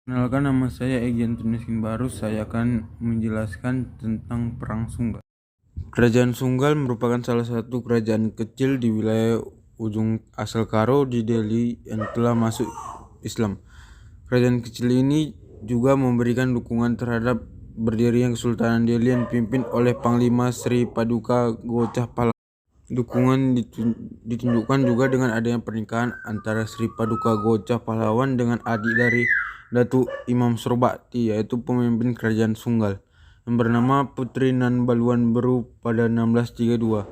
Kenalkan, nama saya Egyan Tuniskin Baru. Saya akan menjelaskan tentang Perang Sunggal. Kerajaan Sunggal merupakan salah satu kerajaan kecil di wilayah ujung asal Karo di Delhi yang telah masuk Islam. Kerajaan kecil ini juga memberikan dukungan terhadap berdirinya Kesultanan Delhi yang dipimpin oleh Panglima Sri Paduka Gocah Pahlawan. Dukungan ditunjukkan juga dengan adanya pernikahan antara Sri Paduka Gocah Pahlawan dengan adik dari Datuk Imam Surbakti, yaitu pemimpin kerajaan Sunggal, yang bernama Putri Nan Baluan Beru pada 1632.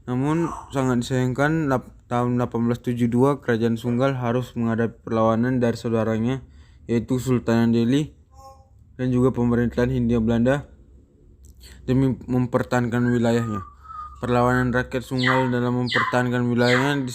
Namun sangat disayangkan, tahun 1872 kerajaan Sunggal harus menghadapi perlawanan dari saudaranya, yaitu Sultanan Delhi dan juga pemerintahan Hindia Belanda demi mempertahankan wilayahnya. Perlawanan rakyat Sunggal dalam mempertahankan wilayahnya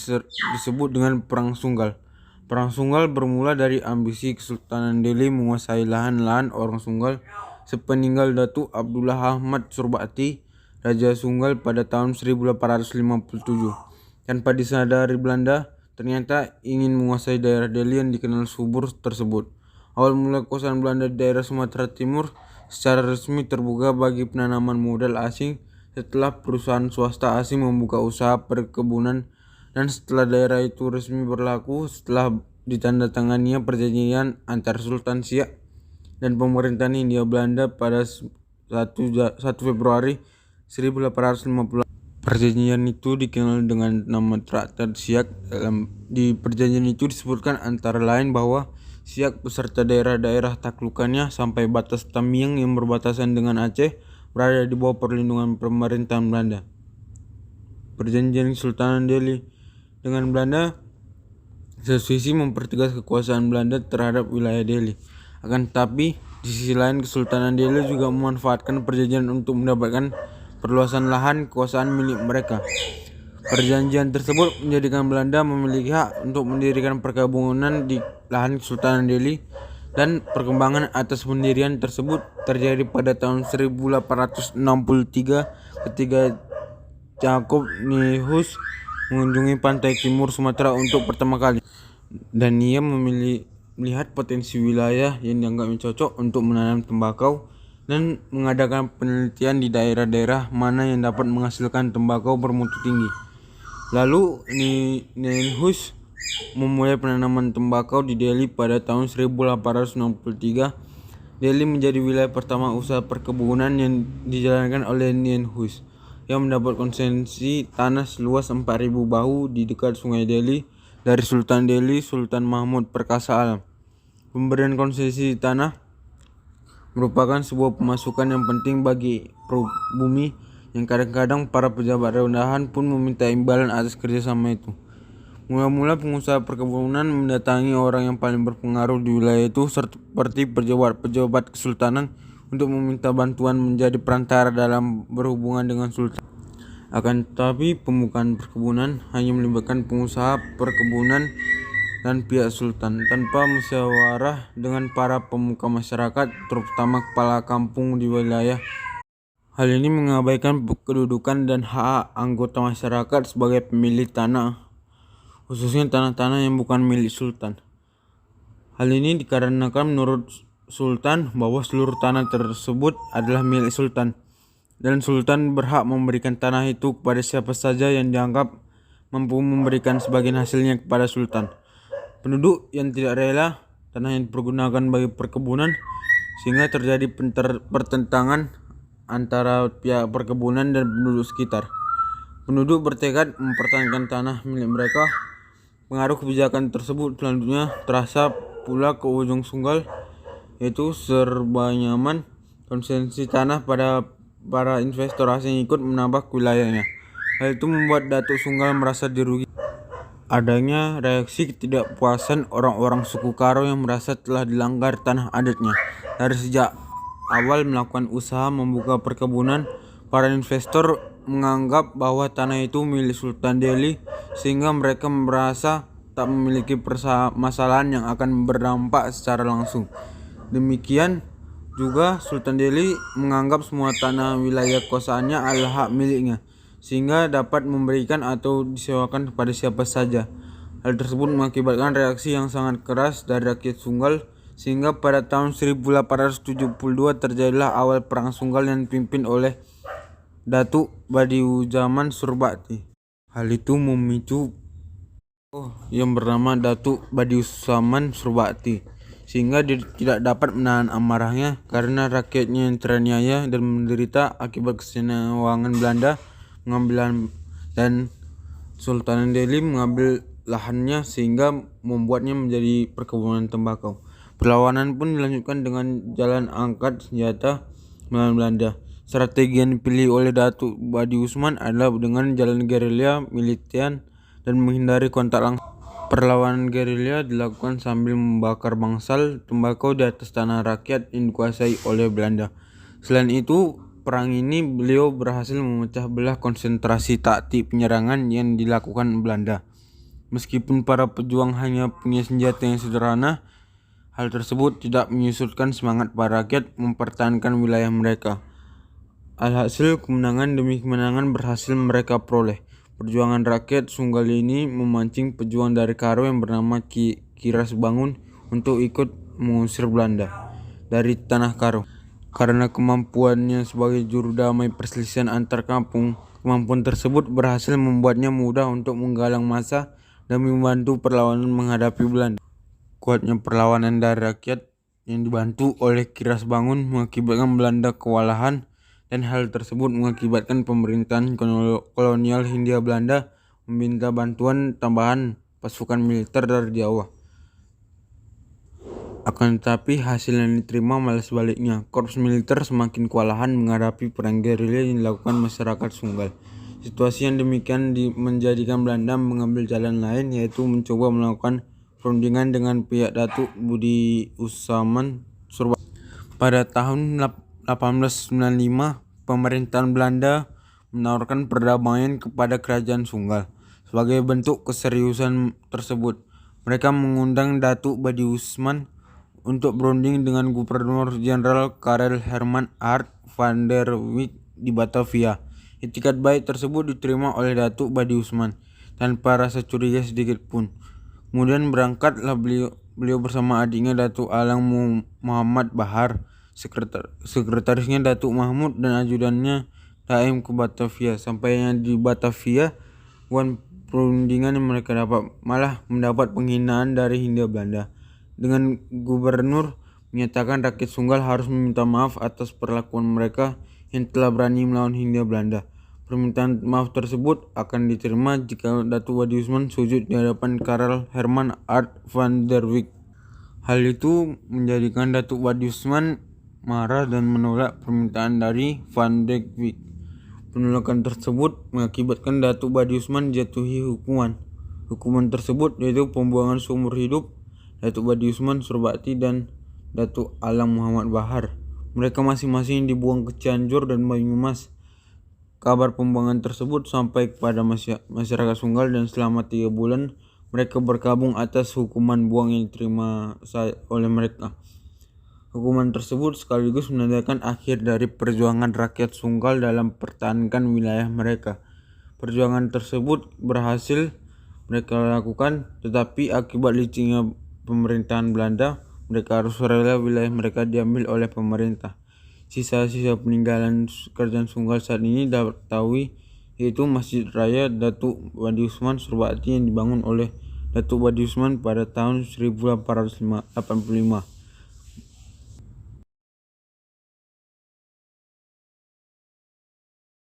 disebut dengan Perang Sunggal. Perang Sunggal bermula dari ambisi Kesultanan Delhi menguasai lahan-lahan orang Sunggal sepeninggal Datuk Abdullah Ahmad Surbakti, Raja Sunggal pada tahun 1857. Tanpa disadari Belanda, ternyata ingin menguasai daerah Delhi yang dikenal subur tersebut. Awal mula kekuasaan Belanda di daerah Sumatera Timur secara resmi terbuka bagi penanaman modal asing setelah perusahaan swasta asing membuka usaha perkebunan, dan setelah daerah itu resmi berlaku setelah ditandatanganinya perjanjian antara Sultan Siak dan pemerintahan Hindia Belanda pada 1 Februari 1850. Perjanjian itu dikenal dengan nama Traktat Siak. Di perjanjian itu disebutkan antara lain bahwa Siak beserta daerah-daerah taklukannya sampai batas Tamiang yang berbatasan dengan Aceh berada di bawah perlindungan pemerintahan Belanda. Perjanjian Kesultanan Delhi dengan Belanda sesisi mempertegas kekuasaan Belanda terhadap wilayah Delhi. Akan tetapi, di sisi lain Kesultanan Delhi juga memanfaatkan perjanjian untuk mendapatkan perluasan lahan kekuasaan milik mereka. Perjanjian tersebut menjadikan Belanda memiliki hak untuk mendirikan perkebunan di lahan Kesultanan Delhi, dan perkembangan atas pendirian tersebut terjadi pada tahun 1863 ketika Jacob Nihus mengunjungi pantai timur Sumatera untuk pertama kali, dan ia melihat potensi wilayah yang dianggapnya cocok untuk menanam tembakau dan mengadakan penelitian di daerah-daerah mana yang dapat menghasilkan tembakau bermutu tinggi. Lalu Nihus memulai penanaman tembakau di Delhi pada tahun 1863. Delhi menjadi wilayah pertama usaha perkebunan yang dijalankan oleh Nihus, yang mendapat konsesi tanah seluas 4.000 bahu di dekat Sungai Delhi dari Sultan Delhi, Sultan Mahmud Perkasa Alam. Pemberian konsesi tanah merupakan sebuah pemasukan yang penting bagi pribumi, yang kadang-kadang para pejabat rendahan pun meminta imbalan atas kerjasama itu. Mula-mula pengusaha perkebunan mendatangi orang yang paling berpengaruh di wilayah itu seperti pejabat-pejabat kesultanan untuk meminta bantuan menjadi perantara dalam berhubungan dengan sultan. Akan tetapi pembukaan perkebunan hanya melibatkan pengusaha perkebunan dan pihak sultan tanpa musyawarah dengan para pemuka masyarakat, terutama kepala kampung di wilayah. Hal ini mengabaikan kedudukan dan hak anggota masyarakat sebagai pemilik tanah, khususnya tanah-tanah yang bukan milik sultan. Hal ini dikarenakan menurut sultan bahwa seluruh tanah tersebut adalah milik sultan, dan sultan berhak memberikan tanah itu kepada siapa saja yang dianggap mampu memberikan sebagian hasilnya kepada sultan. Penduduk yang tidak rela tanah yang dipergunakan bagi perkebunan, sehingga terjadi pertentangan antara pihak perkebunan dan penduduk sekitar. Penduduk bertekad mempertahankan tanah milik mereka. Pengaruh kebijakan tersebut selanjutnya terasa pula ke ujung Sunggal, yaitu serba nyaman konsesi tanah pada para investor asing ikut menambah wilayahnya. Hal itu membuat Datuk Sunggal merasa dirugikan. Adanya reaksi ketidakpuasan orang-orang suku Karo yang merasa telah dilanggar tanah adatnya. Dari sejak awal melakukan usaha membuka perkebunan, para investor menganggap bahwa tanah itu milik Sultan Delhi, sehingga mereka merasa tak memiliki permasalahan yang akan berdampak secara langsung. Demikian juga Sultan Delhi menganggap semua tanah wilayah kekuasaannya adalah hak miliknya, sehingga dapat memberikan atau disewakan kepada siapa saja. Hal tersebut mengakibatkan reaksi yang sangat keras dari rakyat Sunggal, Sehingga pada tahun 1872 terjadilah awal Perang Sunggal yang dipimpin oleh Datuk Badiujaman Surbakti. Hal itu memicu yang bernama Datuk Badiujaman Surbakti, sehingga dia tidak dapat menahan amarahnya karena rakyatnya yang teraniaya dan menderita akibat kesewenang Belanda mengambil dan Sultan Delhi mengambil lahannya sehingga membuatnya menjadi perkebunan tembakau. Perlawanan pun dilanjutkan dengan jalan angkat senjata melawan Belanda. Strategi yang dipilih oleh Datuk Badi Usman adalah dengan jalan gerilya militer dan menghindari kontak langsung. Perlawanan gerilya dilakukan sambil membakar bangsal tembakau di atas tanah rakyat yang dikuasai oleh Belanda. Selain itu, perang ini beliau berhasil memecah belah konsentrasi taktik penyerangan yang dilakukan Belanda. Meskipun para pejuang hanya punya senjata yang sederhana, hal tersebut tidak menyusutkan semangat para rakyat mempertahankan wilayah mereka. Alhasil, kemenangan demi kemenangan berhasil mereka peroleh. Perjuangan rakyat Sunggal ini memancing pejuang dari Karo yang bernama Kiras Bangun untuk ikut mengusir Belanda dari tanah Karo. Karena kemampuannya sebagai juru damai perselisihan antar kampung, kemampuan tersebut berhasil membuatnya mudah untuk menggalang massa dan membantu perlawanan menghadapi Belanda. Kuatnya perlawanan dari rakyat yang dibantu oleh Kiras Bangun mengakibatkan Belanda kewalahan, dan hal tersebut mengakibatkan pemerintahan kolonial Hindia Belanda meminta bantuan tambahan pasukan militer dari Jawa. Akan tetapi hasil yang diterima malah sebaliknya. Korps militer semakin kewalahan menghadapi perang gerilya yang dilakukan masyarakat Sunggal. Situasi yang demikian menjadikan Belanda mengambil jalan lain, yaitu mencoba melakukan perundingan dengan pihak Datuk Badiujaman Surbakti. Pada tahun 1895, pemerintahan Belanda menawarkan perdamaian kepada kerajaan Sunggal. Sebagai bentuk keseriusan tersebut, mereka mengundang Datuk Badiujaman untuk berunding dengan Gubernur Jenderal Karel Herman Hart van der Wijk di Batavia. Itikat baik tersebut diterima oleh Datuk Badiujaman tanpa rasa curiga sedikit pun. Kemudian berangkatlah beliau bersama adiknya Datuk Alang Muhammad Bahar, sekretarisnya Datuk Mahmud dan ajudannya Daim ke Batavia. Sampainya di Batavia, bukan perundingan yang mereka dapat, malah mendapat penghinaan dari Hindia Belanda. Dengan gubernur menyatakan rakyat Sunggal harus meminta maaf atas perlakuan mereka yang telah berani melawan Hindia Belanda. Permintaan maaf tersebut akan diterima jika Datuk Badiujaman sujud di hadapan Karel Herman Hart van der Wijk. Hal itu menjadikan Datuk Badiujaman marah dan menolak permintaan dari van der Wijk. Penolakan tersebut mengakibatkan Datuk Badiujaman dijatuhi hukuman. Hukuman tersebut yaitu pembuangan seumur hidup Datuk Badiujaman Surbakti dan Datuk Alang Muhammad Bahar. Mereka masing-masing dibuang ke Cianjur dan Banyumas. Kabar pembuangan tersebut sampai kepada masyarakat Sunggal dan selama 3 bulan mereka berkabung atas hukuman buang yang diterima oleh mereka. Hukuman tersebut sekaligus menandakan akhir dari perjuangan rakyat Sunggal dalam mempertahankan wilayah mereka. Perjuangan tersebut berhasil mereka lakukan, tetapi akibat liciknya pemerintahan Belanda, mereka harus rela wilayah mereka diambil oleh pemerintah. Sisa-sisa peninggalan kerajaan Sunggal saat ini dapat diketahui, yaitu Masjid Raya Datuk Badiujaman Surbakti yang dibangun oleh Datuk Badiujaman pada tahun 1885.